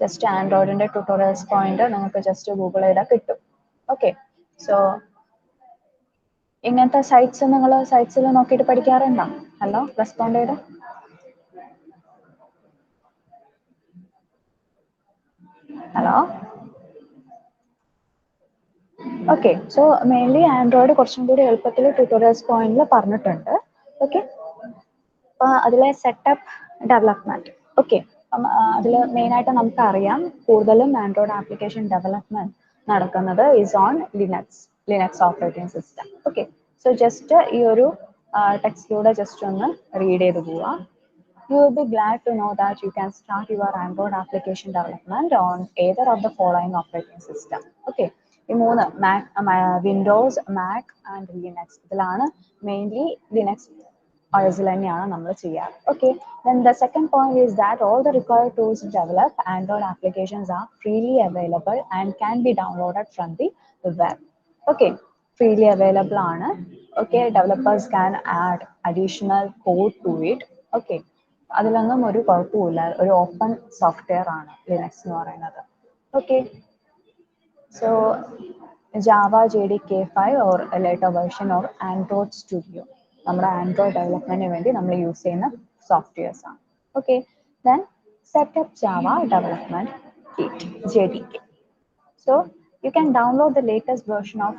Just ആൻഡ്രോയിഡിന്റെ tutorials point നിങ്ങൾക്ക് just Google ചെയ്താൽ കിട്ടും. ഓക്കെ, സോ ഇങ്ങനത്തെ സൈറ്റ്സ് നിങ്ങൾ സൈറ്റ്സിൽ നോക്കിയിട്ട് പഠിക്കാറുണ്ടോ? ഹലോ, റെസ്പോണ്ട് ചെയ്ത്. Hello. Okay, so mainly Android കുറച്ചും കൂടി എളുപ്പത്തിൽ ട്യൂട്ടോറിയൽസ് പോയിന്റിൽ പറഞ്ഞിട്ടുണ്ട്. ഓക്കെ, അപ്പോൾ അതിലെ സെറ്റപ്പ് ഡെവലപ്മെന്റ്. ഓക്കെ, അപ്പം അതിൽ മെയിനായിട്ട് നമുക്കറിയാം കൂടുതലും ആൻഡ്രോയിഡ് ആപ്ലിക്കേഷൻ ഡെവലപ്മെന്റ് നടക്കുന്നത് is on Linux operating system. Okay, so just ഈ ഒരു ടെക്സ്റ്റിലൂടെ ജസ്റ്റ് ഒന്ന് റീഡ് ചെയ്ത് പോവാം. You will be glad to know that you can start your Android application development on either of the following operating system. Okay, ഈ മൂന്ന് Windows, Mac and Linux, ഇതിലാണ് mainly Linux OS തന്നെയാണ് നമ്മൾ ചെയ്യാറ്. Okay, then the second point is that all the required tools to develop Android applications are freely available and can be downloaded from the web. Okay, freely available ആണ്. Okay, developers can add additional code to it. Okay, അതിലൊന്നും ഒരു കുഴപ്പമില്ല, ഒരു open software ആണ് Linux എന്ന് പറയുന്നത്. Okay, so Java JDK5 or later version or Android studio നമ്മുടെ Android ഡെവലപ്മെന്റിന് വേണ്ടി നമ്മൾ യൂസ് ചെയ്യുന്ന സോഫ്റ്റ്വെയർസ് ആണ്. Okay, then setup Java development kit JDK. So you can download the latest version of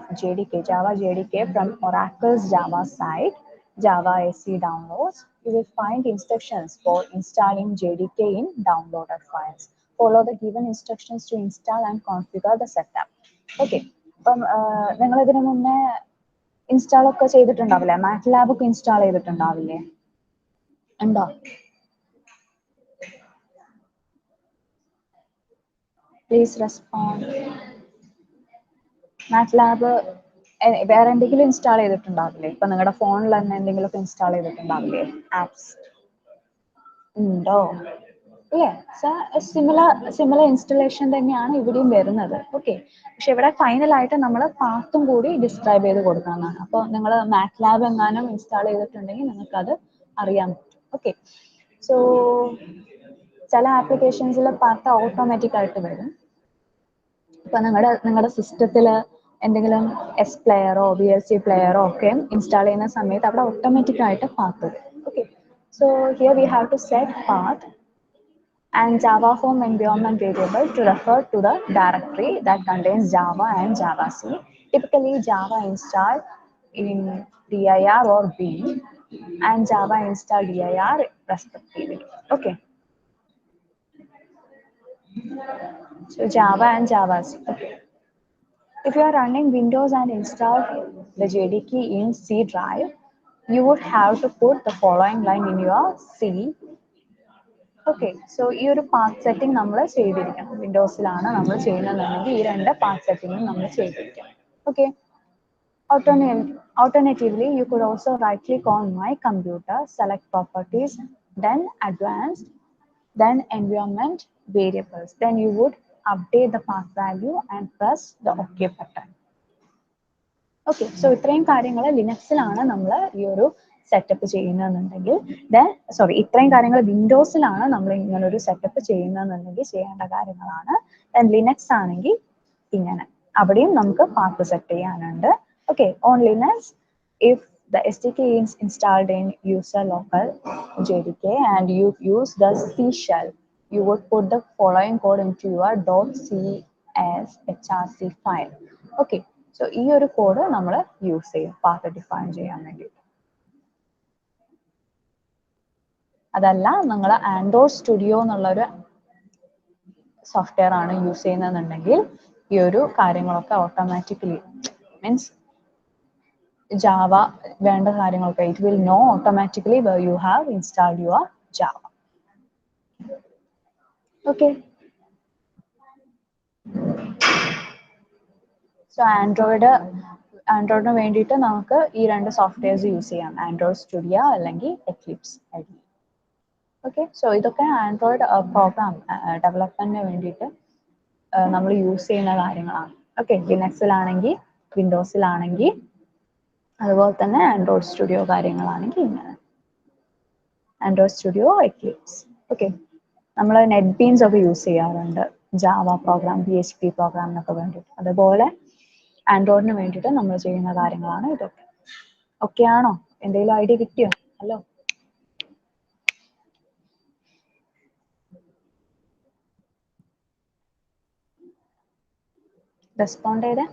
Java JDK from Oracle's Java site, Java SE Downloads. You will find instructions for installing JDK in downloaded files. Follow the given instructions to install and configure the setup. Okay, അപ്പം നിങ്ങൾ ഇതിനു മുന്നേ install ഒക്കെ ചെയ്തിട്ടുണ്ടാവില്ലേ? MATLAB ഒക്കെ install ചെയ്തിട്ടുണ്ടാവില്ലേ? ഉണ്ടോ? Please respond. MATLAB വേറെ എന്തെങ്കിലും install ചെയ്തിട്ടുണ്ടാവില്ലേ? ഇപ്പൊ നിങ്ങളുടെ ഫോണിൽ തന്നെ എന്തെങ്കിലുമൊക്കെ ഇൻസ്റ്റാൾ ചെയ്തിട്ടുണ്ടാവില്ലേ ആപ്സ്? ഉണ്ടോ? ഇല്ലേ? സിമിലർ ഇൻസ്റ്റലേഷൻ തന്നെയാണ് ഇവിടെയും വരുന്നത്. ഓക്കെ, പക്ഷെ ഇവിടെ ഫൈനലായിട്ട് നമ്മൾ പാത്തും കൂടി ഡിസ്ക്രൈബ് ചെയ്ത് കൊടുക്കുന്നതാണ്. അപ്പോൾ നിങ്ങൾ മാറ്റ്ലാബ് എങ്ങാനും ഇൻസ്റ്റാൾ ചെയ്തിട്ടുണ്ടെങ്കിൽ നിങ്ങൾക്ക് അത് അറിയാൻ പറ്റും. ഓക്കെ, സോ ചില ആപ്ലിക്കേഷൻസിൽ പാത്ത് ഓട്ടോമാറ്റിക് ആയിട്ട് വരും. ഇപ്പൊ നിങ്ങളുടെ സിസ്റ്റത്തിൽ എന്തെങ്കിലും എസ് പ്ലെയറോ VLC പ്ലെയറോ ഒക്കെ ഇൻസ്റ്റാൾ ചെയ്യുന്ന സമയത്ത് അവിടെ ഓട്ടോമാറ്റിക് ആയിട്ട് പാത്ത് വരും. Okay, so here we have to set path and Java home environment variable to refer to the directory that contains Java and Java C. Typically, Java install in dir or bin and Java install dir respectively. Okay. So Java and Java C. Okay. If you are running Windows and install the JDK in C drive, you would have to put the following line in your C. Okay, so ഈ ഒരു path setting നമ്മൾ ചെയ്തിരിക്കണം. വിൻഡോസിലാണ് നമ്മൾ ചെയ്യുന്നതെന്നുണ്ടെങ്കിൽ ഈ രണ്ട് path സെറ്റിംഗും നമ്മൾ ചെയ്തിരിക്കണം. Okay, alternatively you could also right click on my computer, select properties, then advanced, then environment variables, then you would update the path value and press the OK button. Okay, so ഇത്രയും കാര്യങ്ങൾ ലിനക്സിലാണ് നമ്മൾ ഈ ഒരു setup ചെയ്യുന്നതെന്നുണ്ടെങ്കിൽ ഇത്രയും കാര്യങ്ങൾ വിൻഡോസിലാണ് നമ്മൾ ഇങ്ങനെ ഒരു സെറ്റപ്പ് ചെയ്യുന്നതെന്നുണ്ടെങ്കിൽ ചെയ്യേണ്ട കാര്യങ്ങളാണ്. ലിനക്സ് ആണെങ്കിൽ ഇങ്ങനെ അവിടെയും നമുക്ക് പാത്ത് സെറ്റ് ചെയ്യാനുണ്ട്. Okay, on Linux if the SDK is installed in user local JDK and you use the C shell, you would put the following code into your .cshrc file. Okay, so ഈ ഒരു code നമ്മൾ use ചെയ്യും path define ചെയ്യാൻ വേണ്ടി. അതല്ല നിങ്ങൾ Android studio എന്നുള്ളൊരു software ആണ് യൂസ് ചെയ്യുന്നതെന്നുണ്ടെങ്കിൽ ഈ ഒരു കാര്യങ്ങളൊക്കെ ഓട്ടോമാറ്റിക്കലി മീൻസ് ജാവ വേണ്ട കാര്യങ്ങളൊക്കെ it will know automatically where you have installed your Java. Okay, so ആൻഡ്രോയിഡിന് വേണ്ടിയിട്ട് നമുക്ക് ഈ രണ്ട് സോഫ്റ്റ്വെയർസ് യൂസ് ചെയ്യാം, ആൻഡ്രോയിഡ് സ്റ്റുഡിയോ അല്ലെങ്കിൽ എക്ലിപ്സ് IDE. ഓക്കെ, സോ ഇതൊക്കെ ആൻഡ്രോയിഡ് പ്രോഗ്രാം ഡെവലപ്മെന്റിന് വേണ്ടിയിട്ട് നമ്മൾ യൂസ് ചെയ്യുന്ന കാര്യങ്ങളാണ്. ഓക്കെ, ലിനക്സിലാണെങ്കിൽ വിൻഡോസിലാണെങ്കിൽ അതുപോലെ തന്നെ ആൻഡ്രോയിഡ് സ്റ്റുഡിയോ കാര്യങ്ങളാണെങ്കിൽ ഇങ്ങനെ ആൻഡ്രോയിഡ് സ്റ്റുഡിയോ എക്ലിപ്സ്. ഓക്കെ, നമ്മൾ നെറ്റ് ബീൻസ് ഒക്കെ യൂസ് ചെയ്യാറുണ്ട്, ജാവ പ്രോഗ്രാം, PHP പ്രോഗ്രാമിനൊക്കെ വേണ്ടിയിട്ട്. അതുപോലെ ആൻഡ്രോയിഡിന് വേണ്ടിയിട്ട് നമ്മൾ ചെയ്യുന്ന കാര്യങ്ങളാണ് ഇതൊക്കെ. ഓക്കെ ആണോ? എന്തെങ്കിലും ഐഡിയ കിട്ടിയോ? ഹലോ, റെസ്പോണ്ട് ചെയ്തേ.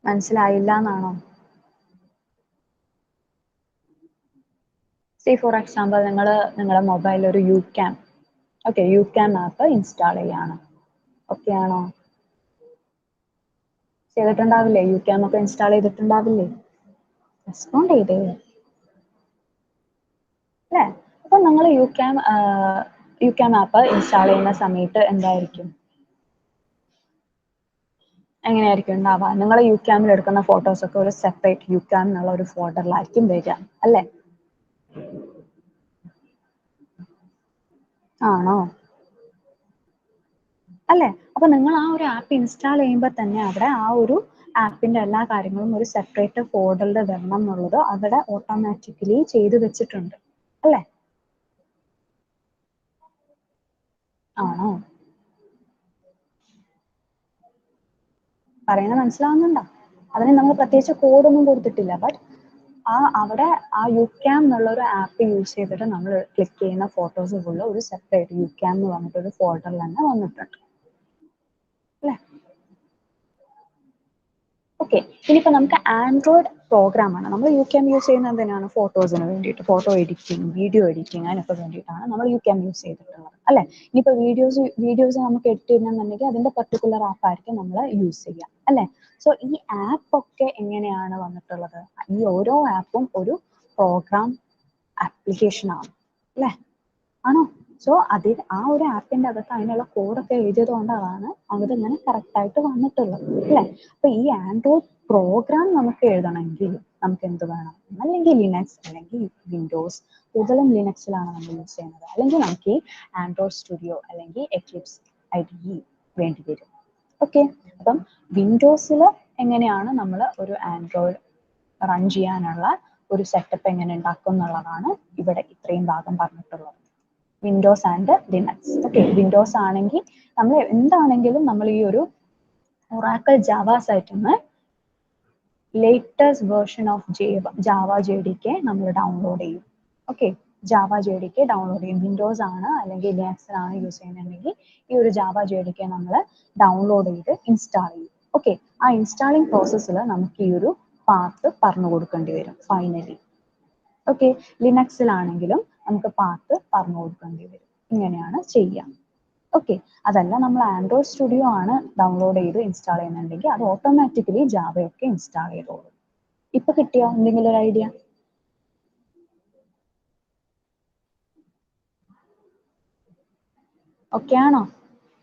മനസ്സിലായില്ല എന്നാണോ? സി ഫോർ എക്സാമ്പിൾ, നിങ്ങൾ നിങ്ങളുടെ മൊബൈലിൽ ഒരു യുക്യാം, ഓക്കെ, യുക്യാം ആപ്പ് ഇൻസ്റ്റാൾ ചെയ്യാണ്. ഓക്കെ ആണോ? ചെയ്തിട്ടുണ്ടാവില്ലേ? യുക്യാം ഒക്കെ ഇൻസ്റ്റാൾ ചെയ്തിട്ടുണ്ടാവില്ലേ? റെസ്പോണ്ട് ചെയ്തേ അല്ലേ? അപ്പൊ നിങ്ങൾ യുക്യാം ആപ്പ് ഇൻസ്റ്റാൾ ചെയ്യുന്ന സമയത്ത് എന്തായിരിക്കും, എങ്ങനെയായിരിക്കും ഉണ്ടാവുക? നിങ്ങൾ യുക്യാമിൽ എടുക്കുന്ന ഫോട്ടോസ് ഒക്കെ ഒരു സെപ്പറേറ്റ് യുക്യാം എന്നുള്ള ഒരു ഫോൾഡറിലായിരിക്കും വരിക അല്ലേ? ആണോ? അല്ലേ? അപ്പൊ നിങ്ങൾ ആ ഒരു ആപ്പ് ഇൻസ്റ്റാൾ ചെയ്യുമ്പോൾ തന്നെ അവിടെ ആ ഒരു ആപ്പിന്റെ എല്ലാ കാര്യങ്ങളും ഒരു സെപ്പറേറ്റ് ഫോൾഡറിൽ വരണം എന്നുള്ളത് അവിടെ ഓട്ടോമാറ്റിക്കലി ചെയ്തു വെച്ചിട്ടുണ്ട് അല്ലേ? ആണോ? പറയുന്നത് മനസ്സിലാവുന്നുണ്ടോ? അതിന് നമ്മൾ പ്രത്യേകിച്ച് കോഡൊന്നും കൊടുത്തിട്ടില്ല. ബട്ട് അവിടെ ആ യുക്യാം എന്നുള്ള ഒരു ആപ്പ് യൂസ് ചെയ്തിട്ട് നമ്മൾ ക്ലിക്ക് ചെയ്യുന്ന ഫോട്ടോസ് ഫുള്ള് ഒരു സെപ്പറേറ്റ് യുക്യാം എന്ന് പറഞ്ഞിട്ട് ഒരു ഫോൾഡറിൽ തന്നെ വന്നിട്ടുണ്ട് അല്ലേ? ഓക്കെ, ഇനിയിപ്പോൾ നമുക്ക് ആൻഡ്രോയിഡ് പ്രോഗ്രാമാണ്. നമ്മൾ യുക്യാം യൂസ് ചെയ്യുന്നത് എന്തിനാണ്? ഫോട്ടോസിന് വേണ്ടിയിട്ട്, ഫോട്ടോ എഡിറ്റിംഗ്, വീഡിയോ എഡിറ്റിംഗ്, അതിനൊക്കെ വേണ്ടിയിട്ടാണ് നമ്മൾ യുക്യാം യൂസ് ചെയ്തിട്ടുള്ളത് അല്ലേ? ഇനിയിപ്പോൾ വീഡിയോസ് നമുക്ക് എഡിറ്റ് ചെയ്യണമെന്നുണ്ടെങ്കിൽ അതിന്റെ പർട്ടിക്കുലർ ആപ്പ് ആയിരിക്കും നമ്മൾ യൂസ് ചെയ്യുക അല്ലേ? സോ ഈ ആപ്പ് ഒക്കെ എങ്ങനെയാണ് വന്നിട്ടുള്ളത്? ഈ ഓരോ ആപ്പും ഒരു പ്രോഗ്രാം ആപ്ലിക്കേഷൻ ആണ് അല്ലേ? ആണോ? സോ അതിൽ ആ ഒരു ആപ്പിന്റെ അകത്ത് അതിനുള്ള കോഡൊക്കെ എഴുതിയത് കൊണ്ടാണ് അതിങ്ങനെ കറക്റ്റ് ആയിട്ട് വന്നിട്ടുള്ളത് അല്ലേ? അപ്പൊ ഈ ആൻഡ്രോയിഡ് പ്രോഗ്രാം നമുക്ക് എഴുതണമെങ്കിൽ നമുക്ക് എന്ത് വേണം? അല്ലെങ്കിൽ ലിനക്സ് അല്ലെങ്കിൽ വിൻഡോസ്, കൂടുതലും ലിനക്സിലാണ് നമ്മൾ യൂസ് ചെയ്യുന്നത്. അല്ലെങ്കിൽ നമുക്ക് ഈ ആൻഡ്രോയിഡ് സ്റ്റുഡിയോ അല്ലെങ്കിൽ എക്ലിപ്സ് IDE വേണ്ടി വരും. ഓക്കെ, അപ്പം വിൻഡോസിൽ എങ്ങനെയാണ് നമ്മൾ ഒരു ആൻഡ്രോയിഡ് റൺ ചെയ്യാനുള്ള ഒരു സെറ്റപ്പ് എങ്ങനെ ഉണ്ടാക്കും എന്നുള്ളതാണ് ഇവിടെ ഇത്രയും ഭാഗം പറഞ്ഞിട്ടുള്ളത്. Windows and Linux. Okay, Windows ആണെങ്കിൽ നമ്മൾ എന്താണെങ്കിലും നമ്മൾ ഈ ഒരു ഒറാക്കിൾ ജാവ സൈറ്റിൽ നിന്ന് latest version of Java JDK നമ്മൾ ഡൗൺലോഡ് ചെയ്യും. ഓക്കെ, ജാവ JDK ഡൗൺലോഡ് ചെയ്യും. വിൻഡോസ് ആണ് അല്ലെങ്കിൽ ലിനക്സിലാണ് യൂസ് ചെയ്യുന്നുണ്ടെങ്കിൽ ഈ ഒരു ജാവ JDK നമ്മൾ ഡൗൺലോഡ് ചെയ്ത് ഇൻസ്റ്റാൾ ചെയ്യും. ഓക്കെ, ആ ഇൻസ്റ്റാളിംഗ് പ്രോസസ്സിൽ നമുക്ക് ഈ ഒരു പാത്ത് പറഞ്ഞു കൊടുക്കേണ്ടി വരും ഫൈനലി. ഓക്കെ, ലിനക്സിലാണെങ്കിലും നമുക്ക് പാത്ത് പറഞ്ഞു കൊടുക്കേണ്ടി വരും. ഇങ്ങനെയാണ് ചെയ്യുക. ഓക്കെ, അതല്ല നമ്മൾ ആൻഡ്രോയിഡ് സ്റ്റുഡിയോ ആണ് ഡൗൺലോഡ് ചെയ്ത് ഇൻസ്റ്റാൾ ചെയ്യുന്നുണ്ടെങ്കിൽ അത് ഓട്ടോമാറ്റിക്കലി ജാവയൊക്കെ ഇൻസ്റ്റാൾ ചെയ്തോളും. ഇപ്പൊ കിട്ടിയോ എന്തെങ്കിലും ഒരു ഐഡിയ? ഓക്കെ ആണോ?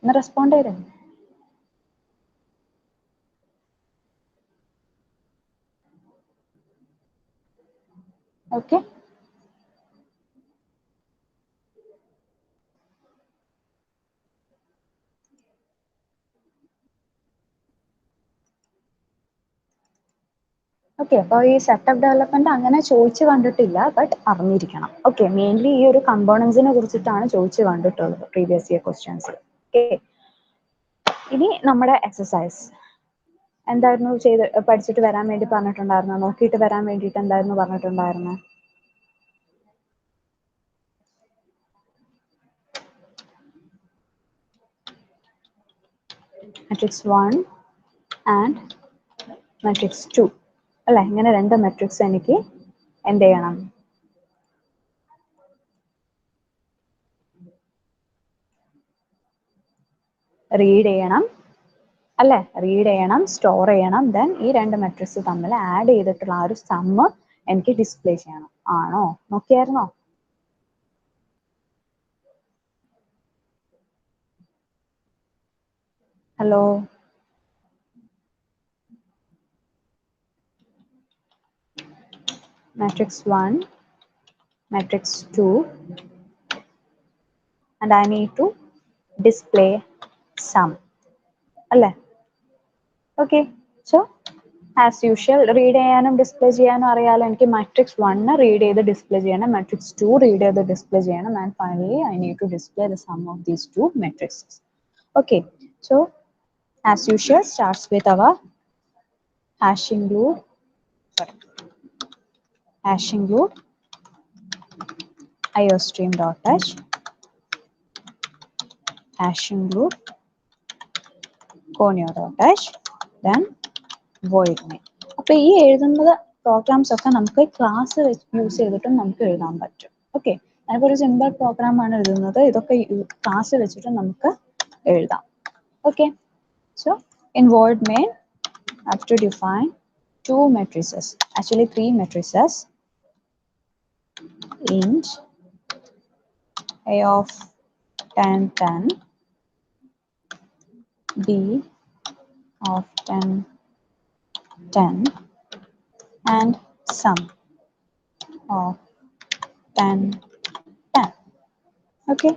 ഒന്ന് റെസ്പോണ്ട് ചെയ്തേ. Okay, okay. അപ്പോൾ ഈ സെറ്റപ്പ് ഡെവലപ്മെന്റ് അങ്ങനെ ചോദിച്ചു കണ്ടിട്ടില്ല, ബട്ട് അറിഞ്ഞിരിക്കണം. ഓക്കെ, മെയിൻലി ഈ ഒരു കമ്പോണൻസിനെ കുറിച്ചിട്ടാണ് ചോദിച്ചു കണ്ടിട്ടുള്ളത് പ്രീവിയസ് ഇയർ ക്വസ്റ്റ്യൻസ്. ഓക്കെ, ഇനി നമ്മുടെ എക്സസൈസ് എന്തായിരുന്നു പഠിച്ചിട്ട് വരാൻ വേണ്ടി പറഞ്ഞിട്ടുണ്ടായിരുന്നു, നോക്കിയിട്ട് വരാൻ വേണ്ടിയിട്ട് എന്തായിരുന്നു പറഞ്ഞിട്ടുണ്ടായിരുന്നു? മാട്രിക്സ് 1 ആൻഡ് മാട്രിക്സ് 2 അല്ലെ? ഇങ്ങനെ രണ്ട് മെട്രിക്സ് എനിക്ക് എന്ത് ചെയ്യണം? റീഡ് ചെയ്യണം അല്ലെ? റീഡ് ചെയ്യണം, സ്റ്റോർ ചെയ്യണം, ദെൻ ഈ രണ്ട് മെട്രിക്സ് തമ്മിൽ ആഡ് ചെയ്തിട്ടുള്ള ആ ഒരു സമ്മ് എനിക്ക് ഡിസ്പ്ലേ ചെയ്യണം. ആണോ? നോക്കിയായിരുന്നോ? Hello, matrix 1, matrix 2, and I need to display sum. അല്ലേ? Okay, so as usual read ചെയ്യാനും ഡിസ്പ്ലേ ചെയ്യാനും അറിയാലോ. എനിക്ക് മാട്രിക്സ് 1 റീഡ് ചെയ്ത് ഡിസ്പ്ലേ ചെയ്യണം, മാട്രിക്സ് 2 റീഡ് ചെയ്ത് ഡിസ്പ്ലേ ചെയ്യണം, and finally I need to display the sum of these two matrices. Okay, so as usual starts with our hash include, sorry, hash include iostream.h, hash include conio.h, then void main. അപ്പോൾ ഈ എഴുതുന്നത് programmes ഒക്കെ നമുക്ക് class use ചെയ്തിട്ടും നമുക്ക് എഴുതാൻ പറ്റും. Okay, ഞാനിപ്പോൾ ഒരു സിമ്പിൾ പ്രോഗ്രാം ആണ് എഴുതുന്നത്, ഇതൊക്കെ ക്ലാസ് വെച്ചിട്ട് നമുക്ക് എഴുതാം. Okay, so in void main I have to define two matrices, actually three matrices. Int a of 10 10, b of 10 10, and sum of 10 10. Okay,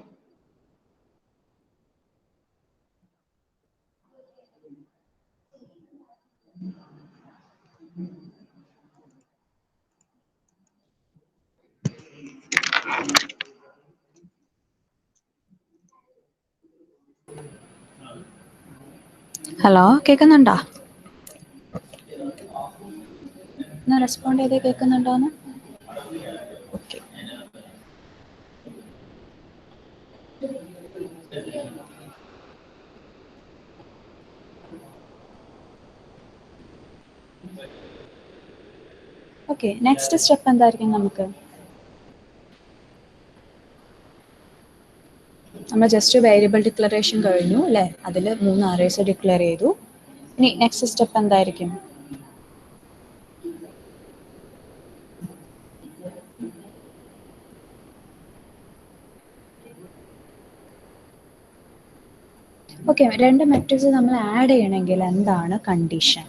hello, കേൾക്കുന്നുണ്ടോ? ഒന്ന് റെസ്പോണ്ട് ചെയ്തേ, കേൾക്കുന്നുണ്ടോന്ന്? ഓക്കെ, ഓക്കെ, നെക്സ്റ്റ് സ്റ്റെപ്പ് എന്തായിരിക്കും? നമ്മൾ ജസ്റ്റ് വേരിയബിൾ ഡിക്ലറേഷൻ കഴിഞ്ഞു അല്ലേ, അതിൽ 3 arrays declare ചെയ്തു. ഇനി നെക്സ്റ്റ് സ്റ്റെപ്പ് എന്തായിരിക്കും? ഓക്കെ, രണ്ട് മെട്രിക്സ് നമ്മൾ ആഡ് ചെയ്യണമെങ്കിൽ എന്താണ് കണ്ടീഷൻ?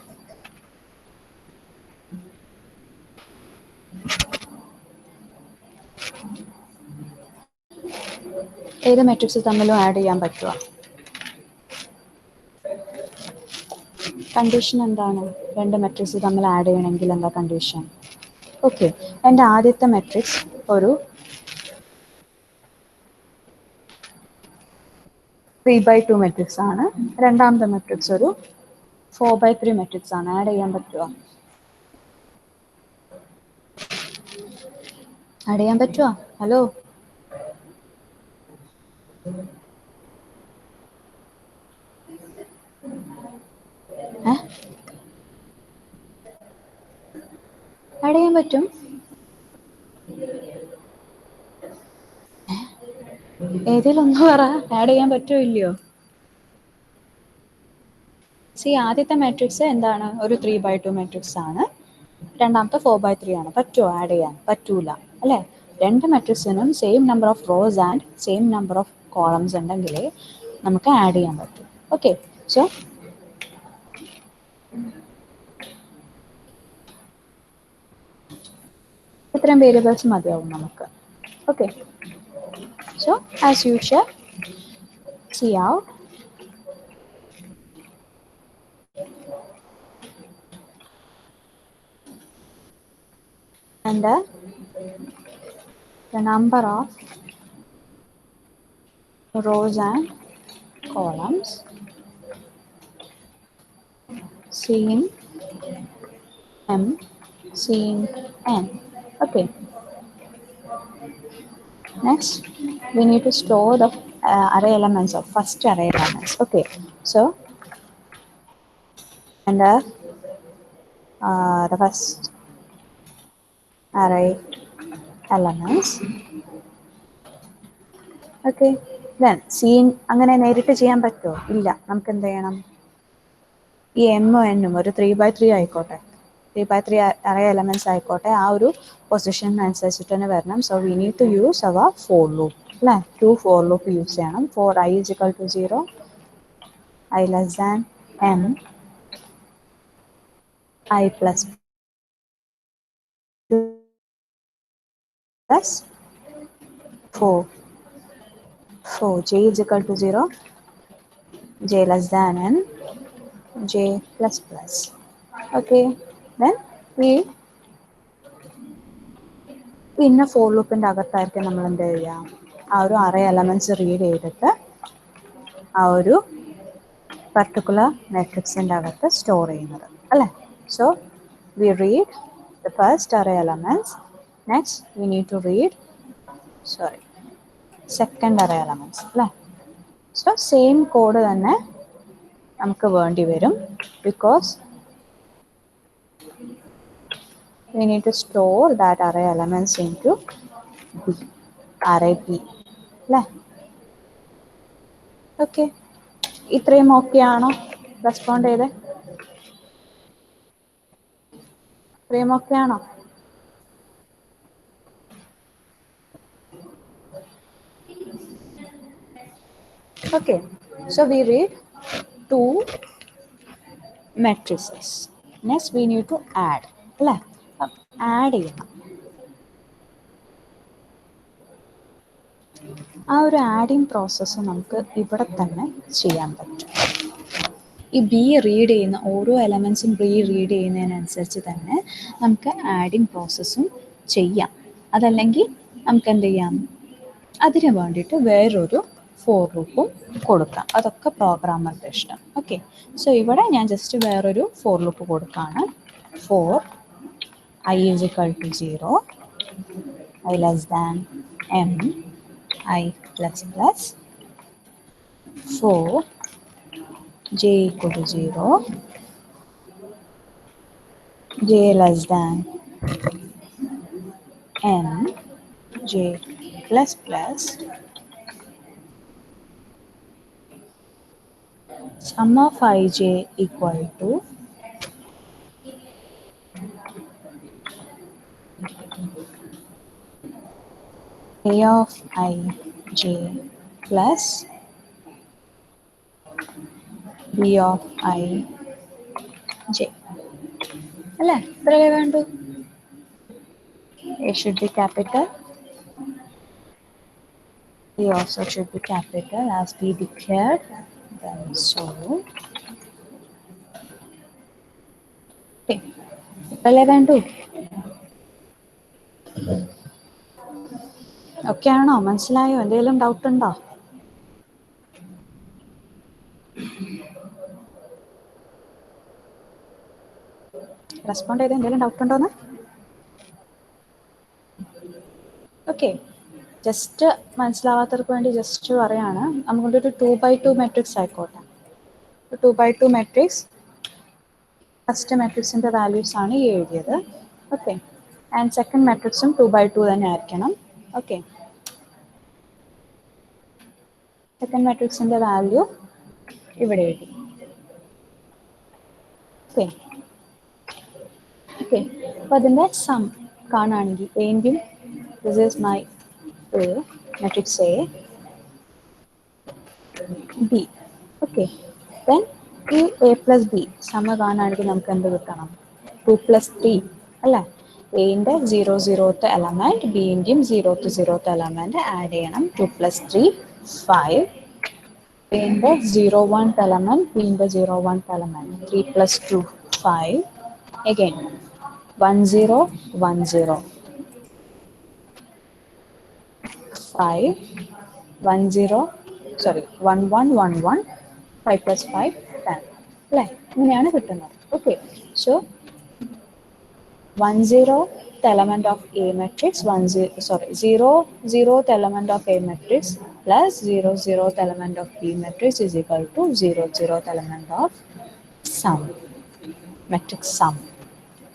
ഏത് മെട്രിക്സ് തമ്മിലും ആഡ് ചെയ്യാൻ പറ്റുമോ? കണ്ടീഷൻ എന്താണ്? രണ്ട് മെട്രിക്സ് തമ്മിൽ ആഡ് ചെയ്യണമെങ്കിൽ എന്താ കണ്ടീഷൻ? ഓക്കെ, എൻ്റെ ആദ്യത്തെ മെട്രിക്സ് ഒരു 3/2 മെട്രിക്സ് ആണ്, രണ്ടാമത്തെ മെട്രിക്സ് ഒരു 4/3 മെട്രിക്സ് ആണ്. ആഡ് ചെയ്യാൻ പറ്റുമോ? ആഡ് ചെയ്യാൻ പറ്റുമോ? ഹലോ, ആഡ് ചെയ്യാൻ പറ്റും. ഏതെങ്കിലും ഒന്ന് പറ, ആഡ് ചെയ്യാൻ പറ്റുമോ ഇല്ലയോ? സി, ആദ്യത്തെ മാട്രിക്സ് എന്താണ്? ഒരു 3/2 മാട്രിക്സ് ആണ്, രണ്ടാമത്തെ 4/3 ആണ്. പറ്റുമോ ആഡ് ചെയ്യാൻ? പറ്റൂല അല്ലേ? രണ്ട് മാട്രിക്സിനും same number of rows and same number of columns ഉണ്ടെങ്കിലേ നമുക്ക് ആഡ് ചെയ്യാൻ പറ്റും. ഓക്കെ, സോ ഇത്രയും വേരിയബിൾസ് മതിയാവും നമുക്ക്. Okay, so as usual C out and the number of rows and columns seen M, seen N. Okay, next we need to store the array elements of first array elements. Okay, so and the first array elements. Okay, then seen അങ്ങനെ നേരിട്ട് ചെയ്യാൻ പറ്റുമോ? ഇല്ല, നമുക്ക് എന്ത് ചെയ്യണം? ഈ എമ്മും എന്നും ഒരു 3/3 ആയിക്കോട്ടെ, 3/3 അറേ എലമെന്റ്സ് ആയിക്കോട്ടെ, ആ ഒരു പൊസിഷൻ അനുസരിച്ചിട്ട് തന്നെ വരണം. So we need to use our for loop അല്ലേ, 2 ഫോർ ലൂപ്പ് യൂസ് ചെയ്യണം. For I is equal to 0, I less than m, I plus plus 4, j is equal to 0, j less than n, j plus plus. Okay, then ഈ പിന്നെ four ലൂപ്പിൻ്റെ അകത്തായിരിക്കും നമ്മൾ എന്ത് ചെയ്യുക, ആ ഒരു array elements read ചെയ്തിട്ട് ആ ഒരു പർട്ടിക്കുലർ മാട്രിക്സിൻ്റെ അകത്ത് സ്റ്റോർ ചെയ്യുന്നത് അല്ലേ. So we read the first array elements, next we need to read second array elements അല്ലേ. സോ സെയിം കോഡ് തന്നെ നമുക്ക് വേണ്ടി വരും, because we need to store that array elements into B, array B അല്ലേ. Okay, ഇത്രയും okay ആണോ? Respond ചെയ്തേ, ഇത്രയും ഓക്കെ ആണോ? Okay, so we read two matrices. Next we need to add അല്ലേ. ആഡ് ചെയ്യണം. ആ ഒരു ആഡിങ് പ്രോസസ്സ് നമുക്ക് ഇവിടെ തന്നെ ചെയ്യാൻ പറ്റും. ഈ ബി റീഡ് ചെയ്യുന്ന ഓരോ എലമെൻസും ബി റീഡ് ചെയ്യുന്നതിനനുസരിച്ച് തന്നെ നമുക്ക് ആഡിങ് പ്രോസസ്സും ചെയ്യാം. അതല്ലെങ്കിൽ നമുക്ക് എന്ത് ചെയ്യാം, അതിന് വേണ്ടിയിട്ട് വേറൊരു ഫോർ ലൂപ്പും കൊടുക്കാം. അതൊക്കെ പ്രോഗ്രാമറുടെ ഇഷ്ടം. ഓക്കെ, സോ ഇവിടെ ഞാൻ ജസ്റ്റ് വേറൊരു ഫോർ ലൂപ്പ് കൊടുക്കുകയാണ്. For I is equal to 0, I less than M I plus plus, for j equal to 0, j less than n j plus plus, sum of ij equal to a of ij plus b of ij അല്ലേ. ഇത്രയേ വേണ്ടൂ. A should be capital, B also should be capital as we declared. Then so okay, ഇത്രയേ വേണ്ടൂ. Okay ആണോ? മനസ്സിലായോ? എന്തെങ്കിലും doubt ഉണ്ടോ? Respond ചെയ്ത് എന്തെങ്കിലും ഡൗട്ട് ഉണ്ടോന്ന്? ഓക്കെ, ജസ്റ്റ് മനസ്സിലാവാത്തവർക്ക് വേണ്ടി ജസ്റ്റ് പറയാണ്, നമുക്കൊരു 2x2 മെട്രിക്സ് ആയിക്കോട്ടെ. 2x2 മെട്രിക്സ്, ഫസ്റ്റ് മെട്രിക്സിൻ്റെ വാല്യൂസ് ആണ് ഈ എഴുതിയത്. ഓക്കെ, ആൻഡ് സെക്കൻഡ് മെട്രിക്സും 2x2 തന്നെ ആയിരിക്കണം. ഓക്കെ, സെക്കൻഡ് മെട്രിക്സിൻ്റെ വാല്യൂ ഇവിടെ എഴുതി. ഓക്കെ ഓക്കെ, അപ്പോൾ അതിൻ്റെ സം കാണുകയാണെങ്കിൽ എങ്കിലും this is my A matrix A B. Okay, then ഈ എ പ്ലസ് ബി സമ കാണുകയാണെങ്കിൽ നമുക്ക് എന്ത് കിട്ടണം? 2+3 അല്ലേ. എന്റെ 0 എലമെന്റ്, ബിന്റെയും 0 എലമെന്റ് ആഡ് ചെയ്യണം. 2+3 5. എന്റെ 0 element, ബിന്റെ 0 element 3+2 5. Again 1 0 1 0 5 1 0 sorry 1 1 1 1 5 plus 5 10 അല്ലേ. ഇങ്ങനെയാണ് കിട്ടുന്നത്. Okay, so 1/0th element of A matrix, 0/0th element of A matrix plus 0/0th element of B matrix is equal to 0/0th element of sum, matrix sum.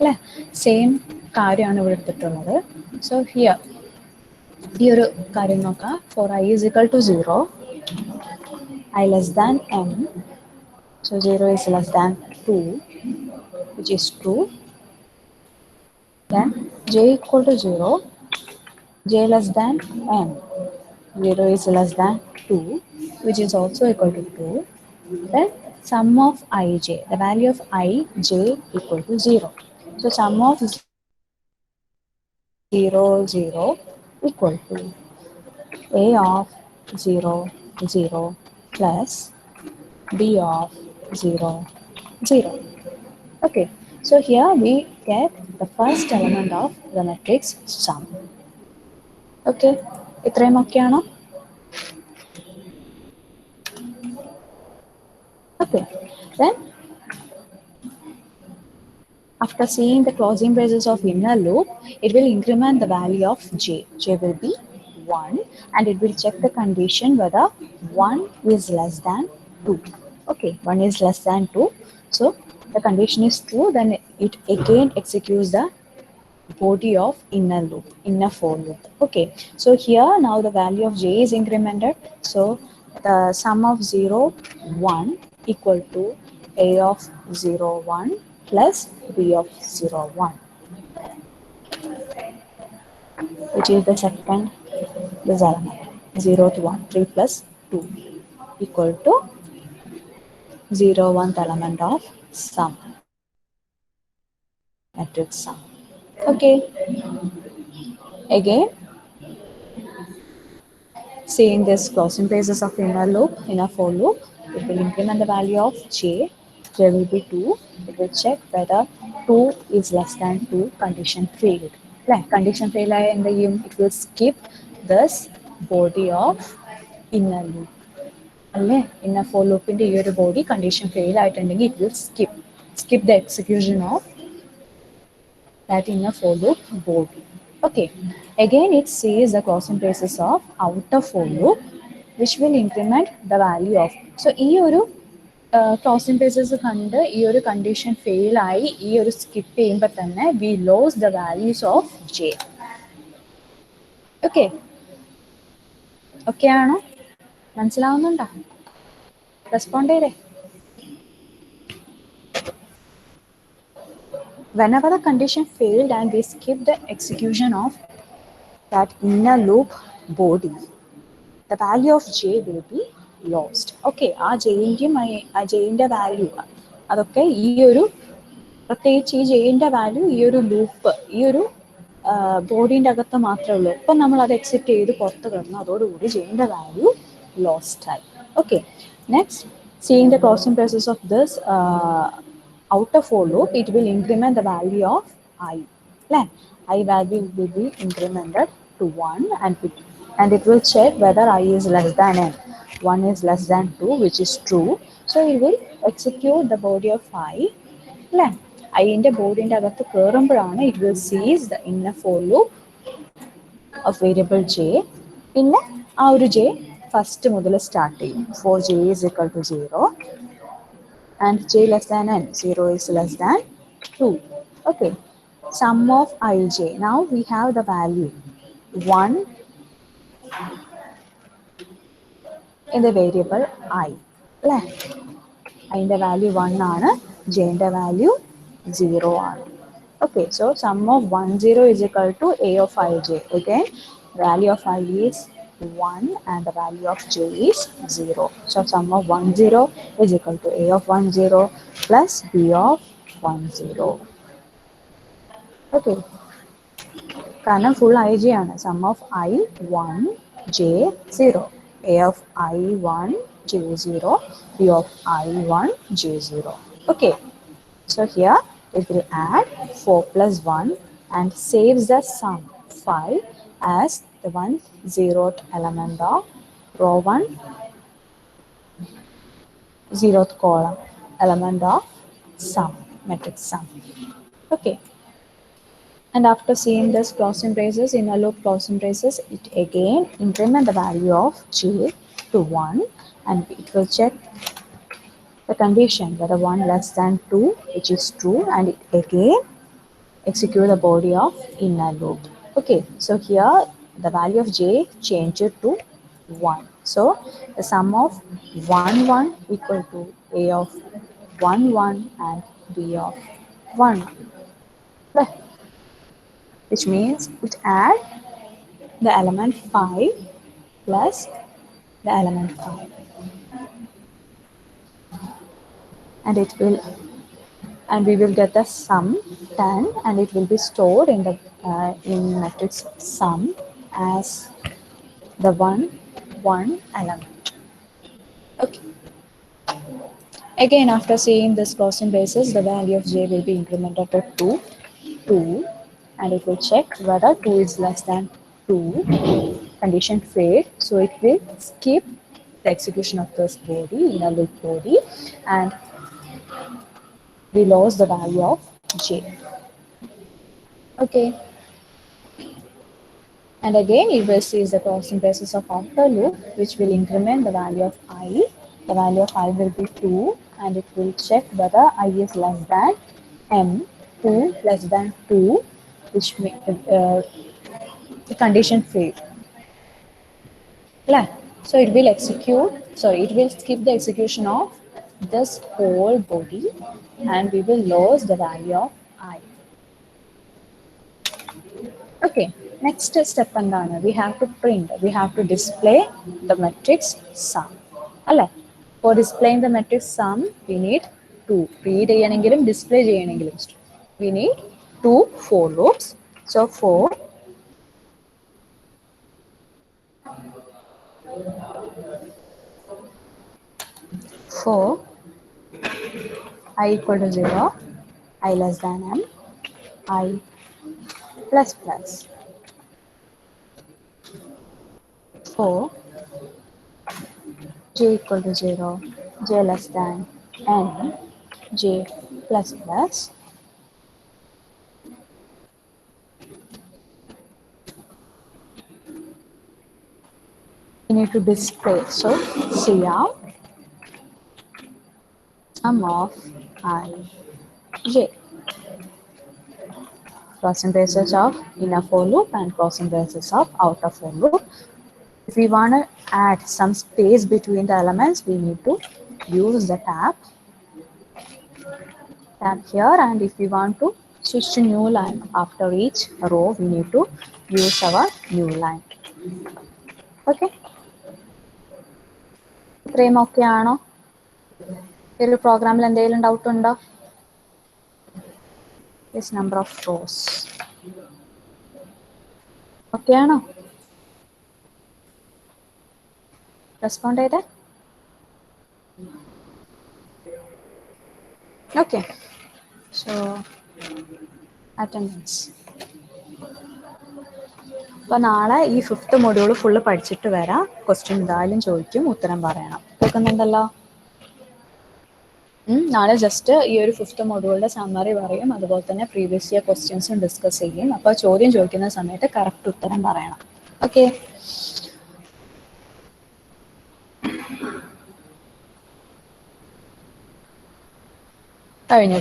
അല്ലേ, same കാര്യമാണ് ഇവിടെ എടുത്തിട്ടുള്ളത്. So here ഈ ഒരു കാര്യം നോക്കാം. For I is equal to 0, I less than m, so 0 is less than 2, which is true. Then j equal to 0, j less than n, 0 is less than 2, which is also equal to 2. Then sum of ij, the value of ij equal to 0. So sum of 0 0 equal to a of 0 0 plus b of 0 0. Okay, So here we get the first element of the matrix sum. Okay, ഇത്രയും ഒക്കെയാണോ? Okay, then after seeing the closing braces of inner loop, it will increment the value of j. J will be 1 and it will check the condition whether 1 is less than 2. Okay, 1 is less than 2. So the condition is true, then it again executes the body of inner loop, inner for loop. Okay, so here now the value of j is incremented. So the sum of 0, 1 equal to a of 0, 1 plus b of 0, 1, which is the second this element 0 to 1, 3 plus 2 equal to 0, 1th element of sum, matrix sum. Okay, again seeing this closing braces of inner loop, inner for loop, it will increment the value of j. J will be 2. It will check whether 2 is less than 2, condition failed. Like condition failed in the it will skip this body of inner loop. അല്ലേ inner four ലൂപ്പിന്റെ ഈ ഒരു body condition fail ആയിട്ടുണ്ടെങ്കിൽ it will skip the execution of that inner for loop body. Okay, again it sees the crossing braces of outer for loop which will increment the value of. So ഈ ഒരു crossing braces കണ്ട് ഈ ഒരു condition fail ആയി ഈ ഒരു skip ചെയ്യുമ്പോൾ തന്നെ V lose the values of J. Okay, okay ആണോ? മനസ്സിലാവുന്നുണ്ടോ? റെസ്പോണ്ട് ചെയ്തേ. Whenever the condition failed and we skip the execution of that inner loop body, the value of j will be lost. Okay, ആ ജെയിൻ്റെയും ആ ജെയിൻ്റെ value അതൊക്കെ ഈ ഒരു പ്രത്യേകിച്ച് ഈ ജെയിൻ്റെ വാല്യൂ ഈ ഒരു ലൂപ്പ് ഈ ഒരു ബോഡീൻ്റെ അകത്ത് മാത്രമേ ഉള്ളൂ. ഇപ്പം നമ്മൾ അത് എക്സിറ്റ് ചെയ്ത് പുറത്ത് കിടന്നു, അതോടുകൂടി ജെയിൻ്റെ വാല്യൂ ലോസ്റ്റ് ആയി. Okay, next seeing the crossing braces of this outer for loop, it will increment the value of I. I value will be incremented to 1 and it will check whether I is less than n. 1 is less than 2, which is true. So it will execute the body of I. I in the body in the it will seize the inner for loop of variable j. പിന്നെ ആ ഒരു j first മുതൽ start ചെയ്യും. For j is equal to 0 and j less than n, 0 is less than 2. Okay, sum of ij. Now we have the value 1 in the variable I. I in the value 1 ആണ്, j in the value 0 ആണ്. Okay, so sum of 1 0 is equal to a of ij. Again, value of I is 1 and the value of j is 0. So sum of 1 0 is equal to a of 1 0 plus b of 1 0. Okay, കാരണം full ij ആണ്. Sum of I 1 j 0, a of I 1 j 0, b of I 1 j 0. Okay, so here it will add 4 plus 1 and saves the sum 5 as the 1/0th element of row 1, 0th column element of sum, matrix sum. Okay, and after seeing this closing braces, inner loop closing braces, it again increment the value of j to 1 and it will check the condition whether 1 less than 2, which is true, and it again execute the body of inner loop. Okay, so here the value of j changed to 1. So the sum of 1 1 equal to a of 1 1 and b of 1, which means it add the element 5 plus the element 5 and it will, and we will get the sum 10 and it will be stored in the in matrix sum as the 1 1 element. Okay, Again, after seeing this Gaussian basis, the value of j will be incremented to 2, 2, and it will check whether 2 is less than 2. Condition failed, so it will skip the execution of this body, inner loop body, and we lost the value of j. Okay. And again, it will see the Gaussian basis of outer loop, which will increment the value of I. The value of I will be 2, and it will check whether I is less than m, 2 less than 2, which the condition failed. So it will it will skip the execution of this whole body, and we will lose the value of I. Okay, next step എന്താണ്? We have to print, we have to display the matrix sum. അല്ലേ? For displaying the matrix sum, we need two. Read ചെയ്യണമെങ്കിലും display ചെയ്യണമെങ്കിലും we need two for loops. So for I equal to 0, I less than m, I plus plus. For j equal to 0, j less than n, j plus plus. We need to display. So cout sum of I, j. Crossing braces of inner for loop and crossing braces of outer for loop. If we want to add some space between the elements, we need to use the tab here, and if we want to switch to new line after each row, we need to use our new line. Okay. ഇത്രയും okay ആണോ? ഈ ഒരു പ്രോഗ്രാമിൽ എന്തെങ്കിലും doubt ഉണ്ടോ? This number of rows. Okay ആണോ? Respond ചെയ്തേ? Okay. So attendance. അപ്പോൾ നാളെ ഈ 5th മൊഡ്യൂൾ ഫുള്ള് പഠിച്ചിട്ട് വരാം. ക്വസ്റ്റ്യൻ എന്തായാലും ചോദിക്കും, ഉത്തരം പറയണം. കേൾക്കുന്നുണ്ടല്ലോ? നാളെ ജസ്റ്റ് ഈ ഒരു 5th മൊഡ്യൂളിൻ്റെ സമ്മറി പറയും, അതുപോലെ തന്നെ പ്രീവിയസ് ഇയർ ക്വസ്റ്റ്യൻസും ഡിസ്കസ് ചെയ്യും. അപ്പോൾ ചോദ്യം ചോദിക്കുന്ന സമയത്ത് കറക്റ്റ് ഉത്തരം പറയണം. ഓക്കെ. കഴിഞ്ഞു.